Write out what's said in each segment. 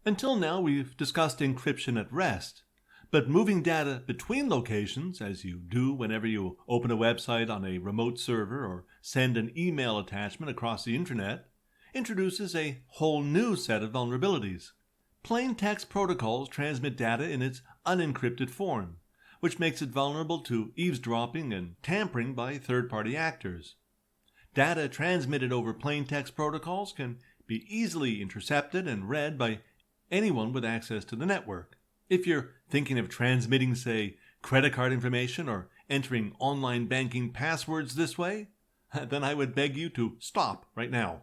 Until now, we've discussed encryption at rest, but moving data between locations, as you do whenever you open a website on a remote server or send an email attachment across the internet, introduces a whole new set of vulnerabilities. Plain text protocols transmit data in its unencrypted form, which makes it vulnerable to eavesdropping and tampering by third-party actors. Data transmitted over plain text protocols can be easily intercepted and read by anyone with access to the network. If you're thinking of transmitting, say, credit card information or entering online banking passwords this way, then I would beg you to stop right now.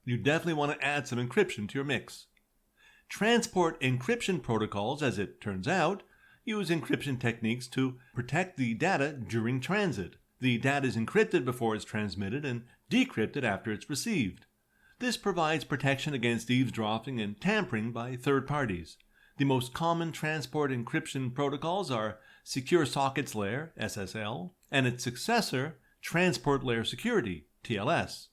You definitely want to add some encryption to your mix. Transport encryption protocols, as it turns out, use encryption techniques to protect the data during transit. The data is encrypted before it's transmitted and decrypted after it's received. This provides protection against eavesdropping and tampering by third parties. The most common transport encryption protocols are Secure Sockets Layer, SSL, and its successor, Transport Layer Security, TLS.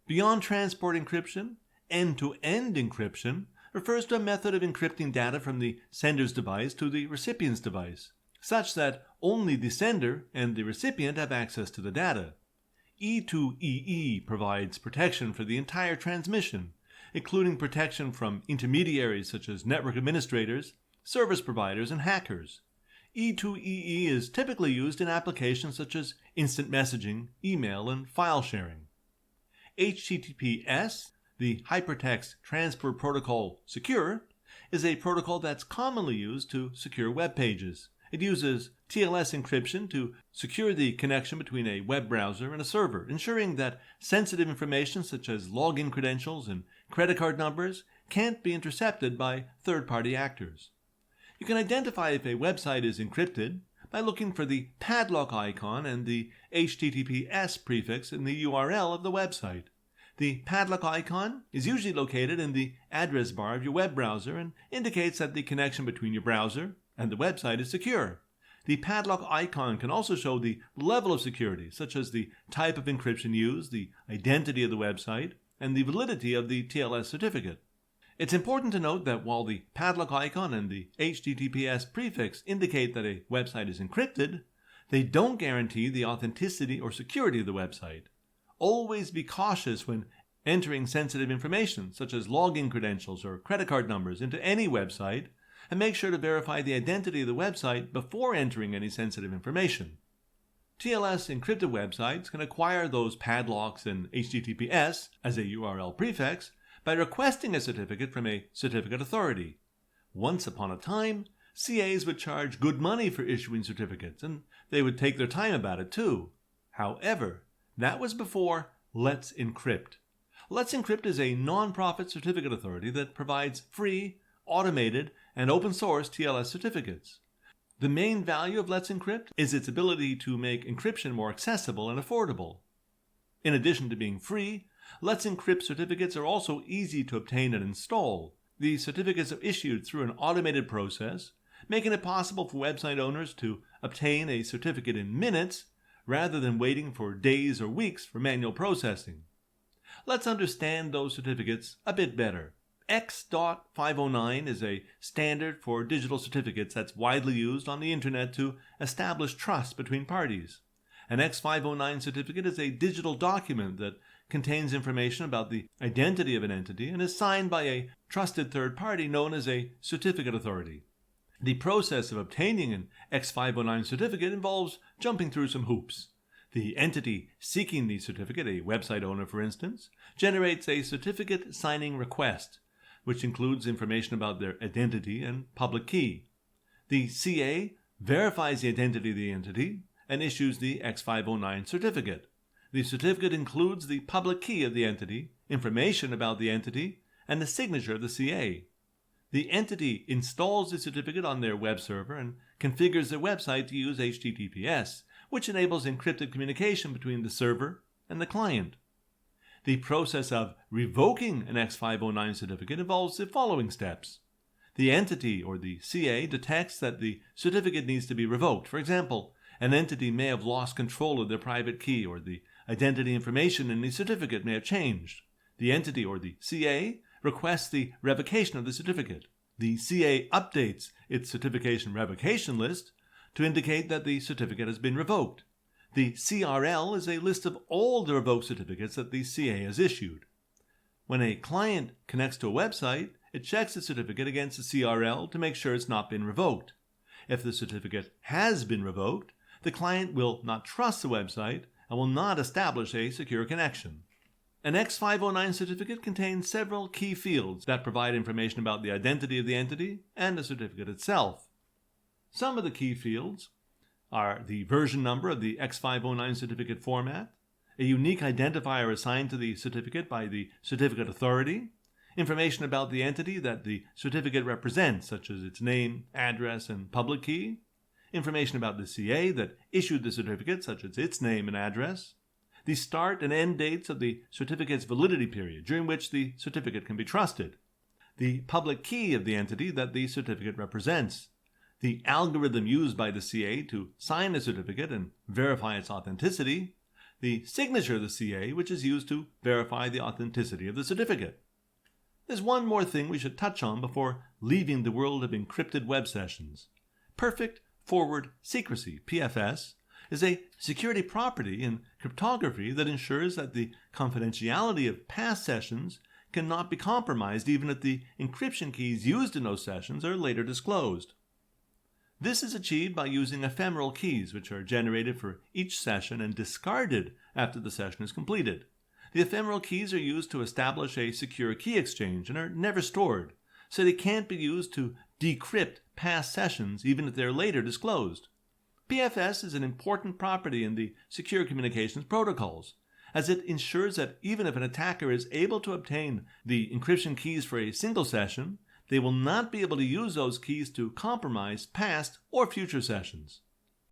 Beyond transport encryption, end-to-end encryption refers to a method of encrypting data from the sender's device to the recipient's device, such that only the sender and the recipient have access to the data. E2EE provides protection for the entire transmission, including protection from intermediaries such as network administrators, service providers, and hackers. E2EE is typically used in applications such as instant messaging, email, and file sharing. HTTPS, the Hypertext Transfer Protocol Secure, is a protocol that's commonly used to secure web pages. It uses TLS encryption to secure the connection between a web browser and a server, ensuring that sensitive information such as login credentials and credit card numbers can't be intercepted by third-party actors. You can identify if a website is encrypted by looking for the padlock icon and the HTTPS prefix in the URL of the website. The padlock icon is usually located in the address bar of your web browser and indicates that the connection between your browser and the website is secure. The padlock icon can also show the level of security, such as the type of encryption used, the identity of the website, and the validity of the TLS certificate. It's important to note that while the padlock icon and the HTTPS prefix indicate that a website is encrypted, they don't guarantee the authenticity or security of the website. Always be cautious when entering sensitive information, such as login credentials or credit card numbers, into any website, and make sure to verify the identity of the website before entering any sensitive information. TLS encrypted websites can acquire those padlocks and HTTPS as a URL prefix by requesting a certificate from a certificate authority. Once upon a time, CAs would charge good money for issuing certificates, and they would take their time about it too. However, that was before Let's Encrypt. Let's Encrypt is a non-profit certificate authority that provides free, automated, and open source TLS certificates. The main value of Let's Encrypt is its ability to make encryption more accessible and affordable. In addition to being free, Let's Encrypt certificates are also easy to obtain and install. These certificates are issued through an automated process, making it possible for website owners to obtain a certificate in minutes rather than waiting for days or weeks for manual processing. Let's understand those certificates a bit better. X.509 is a standard for digital certificates that's widely used on the internet to establish trust between parties. An X509 certificate is a digital document that contains information about the identity of an entity and is signed by a trusted third party known as a certificate authority. The process of obtaining an X509 certificate involves jumping through some hoops. The entity seeking the certificate, a website owner for instance, generates a certificate signing request, which includes information about their identity and public key. The CA verifies the identity of the entity and issues the X509 certificate. The certificate includes the public key of the entity, information about the entity, and the signature of the CA. The entity installs the certificate on their web server and configures their website to use HTTPS, which enables encrypted communication between the server and the client. The process of revoking an X509 certificate involves the following steps. The entity or the CA detects that the certificate needs to be revoked. For example, an entity may have lost control of their private key, or the identity information in the certificate may have changed. The entity or the CA requests the revocation of the certificate. The CA updates its certification revocation list to indicate that the certificate has been revoked. The CRL is a list of all the revoked certificates that the CA has issued. When a client connects to a website, it checks the certificate against the CRL to make sure it's not been revoked. If the certificate has been revoked, the client will not trust the website and will not establish a secure connection. An X509 certificate contains several key fields that provide information about the identity of the entity and the certificate itself. Some of the key fields are the version number of the X509 certificate format, a unique identifier assigned to the certificate by the certificate authority, information about the entity that the certificate represents, such as its name, address, and public key, information about the CA that issued the certificate, such as its name and address, the start and end dates of the certificate's validity period, during which the certificate can be trusted, the public key of the entity that the certificate represents, the algorithm used by the CA to sign the certificate and verify its authenticity, the signature of the CA, which is used to verify the authenticity of the certificate. There's one more thing we should touch on before leaving the world of encrypted web sessions. Perfect forward secrecy, PFS, is a security property in cryptography that ensures that the confidentiality of past sessions cannot be compromised even if the encryption keys used in those sessions are later disclosed. This is achieved by using ephemeral keys, which are generated for each session and discarded after the session is completed. The ephemeral keys are used to establish a secure key exchange and are never stored, so they can't be used to decrypt past sessions even if they're later disclosed. PFS is an important property in the secure communications protocols, as it ensures that even if an attacker is able to obtain the encryption keys for a single session, they will not be able to use those keys to compromise past or future sessions.